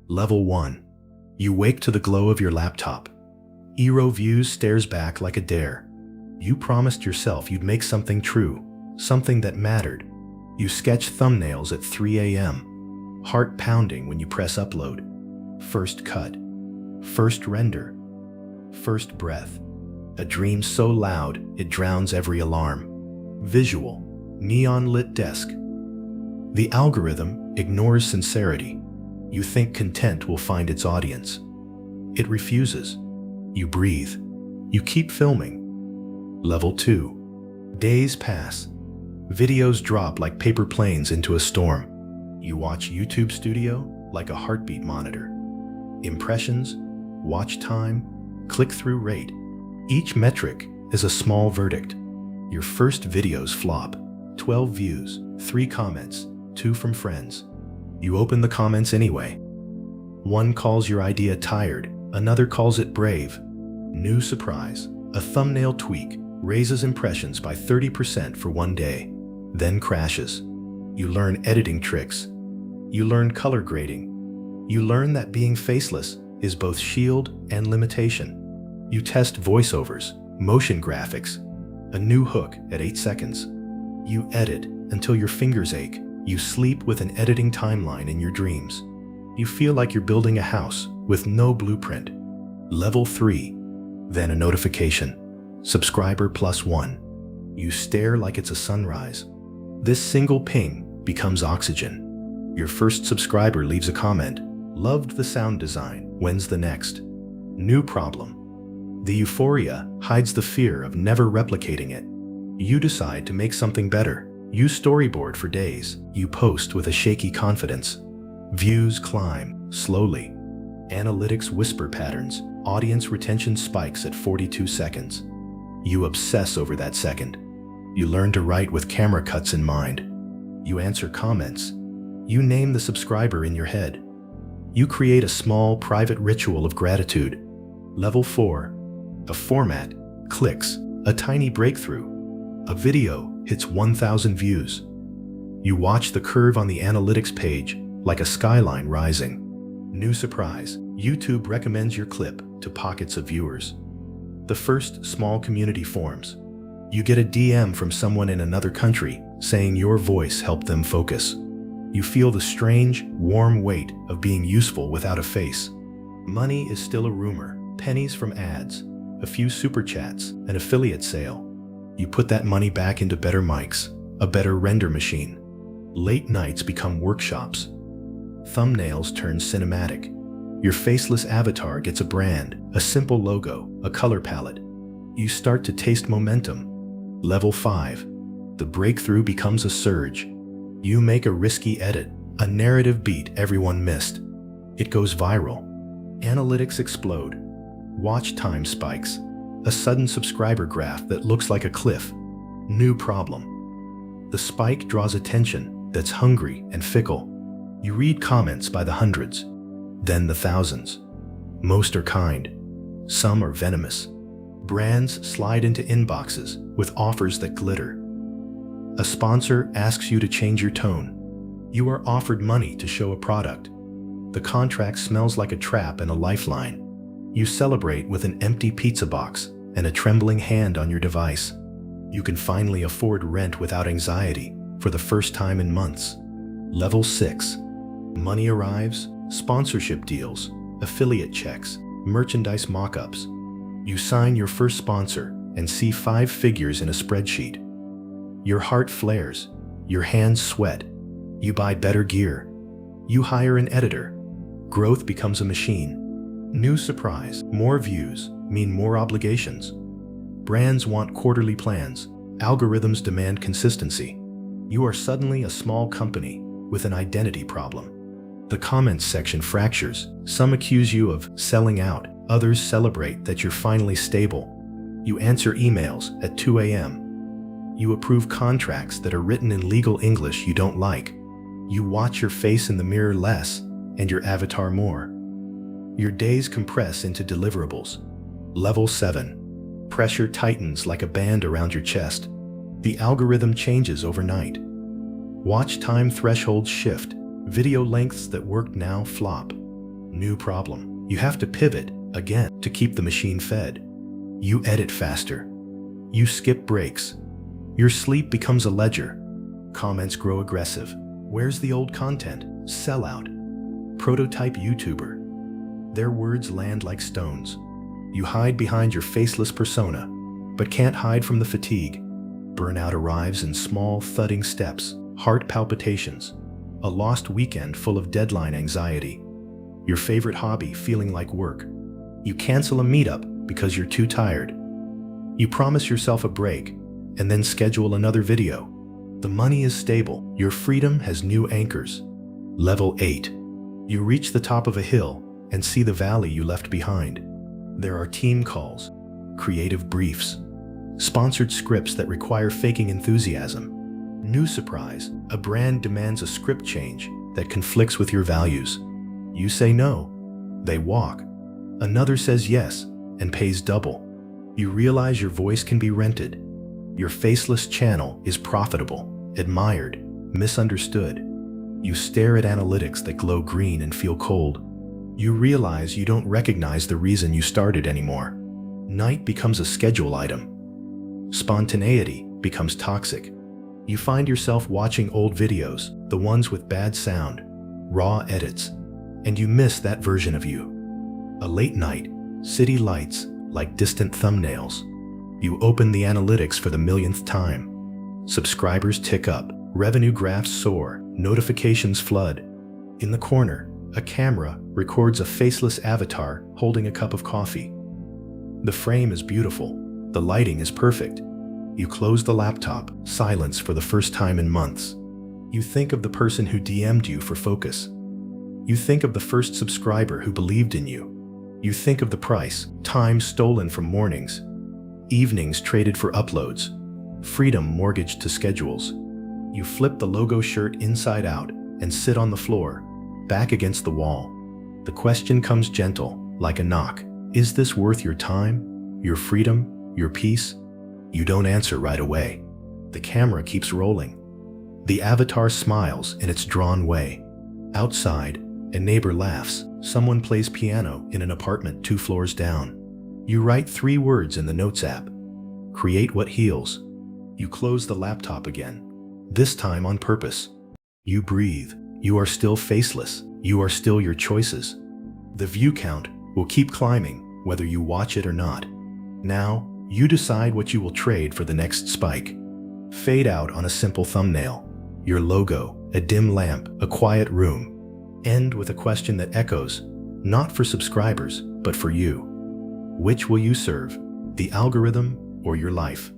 Level 1. You wake to the glow of your laptop. Eero Views stares back like a dare. You promised yourself you'd make something true, something that mattered. You sketch thumbnails at 3 a.m., heart pounding when you press upload. First cut, first render, first breath. A dream so loud it drowns every alarm. Visual, neon-lit desk. The algorithm ignores sincerity. You think content will find its audience. It refuses. You breathe. You keep filming. Level 2. Days pass. Videos drop like paper planes into a storm. You watch YouTube Studio like a heartbeat monitor. Impressions, watch time, click-through rate. Each metric is a small verdict. Your first videos flop. 12 views, 3 comments, 2 from friends. You open the comments anyway. One calls your idea tired, another calls it brave. New surprise. A thumbnail tweak raises impressions by 30% for one day, then crashes. You learn editing tricks. You learn color grading. You learn that being faceless is both shield and limitation. You test voiceovers, motion graphics, a new hook at 8 seconds. You edit until your fingers ache. You sleep with an editing timeline in your dreams. You feel like you're building a house with no blueprint. Level 3. Then a notification. Subscriber +1. You stare like it's a sunrise. This single ping becomes oxygen. Your first subscriber leaves a comment. Loved the sound design. When's the next? New problem. The euphoria hides the fear of never replicating it. You decide to make something better. You storyboard for days. You post with a shaky confidence. Views climb slowly. Analytics whisper patterns. Audience retention spikes at 42 seconds. You obsess over that second. You learn to write with camera cuts in mind. You answer comments. You name the subscriber in your head. You create a small, private ritual of gratitude. Level 4. A format clicks. A tiny breakthrough. A video hits 1,000 views. You watch the curve on the analytics page like a skyline rising. New surprise. YouTube recommends your clip to pockets of viewers. The first small community forms. You get a DM from someone in another country saying your voice helped them focus. You feel the strange, warm weight of being useful without a face. Money is still a rumor. Pennies from ads, a few super chats, an affiliate sale. You put that money back into better mics, a better render machine. Late nights become workshops. Thumbnails turn cinematic. Your faceless avatar gets a brand, a simple logo, a color palette. You start to taste momentum. Level 5. The breakthrough becomes a surge. You make a risky edit, a narrative beat everyone missed. It goes viral. Analytics explode. Watch time spikes. A sudden subscriber graph that looks like a cliff. New problem. The spike draws attention that's hungry and fickle. You read comments by the hundreds, then the thousands. Most are kind. Some are venomous. Brands slide into inboxes with offers that glitter. A sponsor asks you to change your tone. You are offered money to show a product. The contract smells like a trap and a lifeline. You celebrate with an empty pizza box and a trembling hand on your device. You can finally afford rent without anxiety for the first time in months. Level 6. Money arrives, sponsorship deals, affiliate checks, merchandise mock-ups. You sign your first sponsor and see 5 figures in a spreadsheet. Your heart flares, your hands sweat. You buy better gear. You hire an editor. Growth becomes a machine. New surprise. More views mean more obligations. Brands want quarterly plans. Algorithms demand consistency. You are suddenly a small company with an identity problem. The comments section fractures. Some accuse you of selling out. Others celebrate that you're finally stable. You answer emails at 2 a.m. You approve contracts that are written in legal English you don't like. You watch your face in the mirror less and your avatar more. Your days compress into deliverables. Level 7. Pressure tightens like a band around your chest. The algorithm changes overnight. Watch time thresholds shift. Video lengths that work now flop. new problem. You have to pivot again to keep the machine fed. You edit faster. You skip breaks. Your sleep becomes a ledger. Comments grow aggressive. Where's the old content? Sellout. Prototype YouTuber. Their words land like stones. You hide behind your faceless persona, but can't hide from the fatigue. Burnout arrives in small, thudding steps, heart palpitations, a lost weekend full of deadline anxiety, your favorite hobby feeling like work. You cancel a meetup because you're too tired. You promise yourself a break, and then schedule another video. The money is stable. Your freedom has new anchors. Level 8. You reach the top of a hill and see the valley you left behind. There are team calls, creative briefs, sponsored scripts that require faking enthusiasm. New surprise, a brand demands a script change that conflicts with your values. You say no, they walk. Another says yes and pays double. You realize your voice can be rented. Your faceless channel is profitable, admired, misunderstood. You stare at analytics that glow green and feel cold. You realize you don't recognize the reason you started anymore. Night becomes a schedule item. Spontaneity becomes toxic. You find yourself watching old videos, the ones with bad sound, raw edits, and you miss that version of you. A late night, city lights like distant thumbnails. You open the analytics for the millionth time. Subscribers tick up, revenue graphs soar, notifications flood. In the corner, a camera records a faceless avatar holding a cup of coffee. The frame is beautiful, the lighting is perfect. You close the laptop, silence for the first time in months. You think of the person who DM'd you for focus. You think of the first subscriber who believed in you. You think of the price, time stolen from mornings, evenings traded for uploads, freedom mortgaged to schedules. You flip the logo shirt inside out and sit on the floor, back against the wall. The question comes gentle, like a knock. Is this worth your time, your freedom, your peace? You don't answer right away. The camera keeps rolling. The avatar smiles in its drawn way. Outside, a neighbor laughs. Someone plays piano in an apartment 2 floors down. You write 3 words in the Notes app. Create what heals. You close the laptop again, this time on purpose. You breathe. You are still faceless. You are still your choices. The view count will keep climbing, whether you watch it or not. Now, you decide what you will trade for the next spike. Fade out on a simple thumbnail. Your logo, a dim lamp, a quiet room. End with a question that echoes, not for subscribers, but for you. Which will you serve, the algorithm or your life?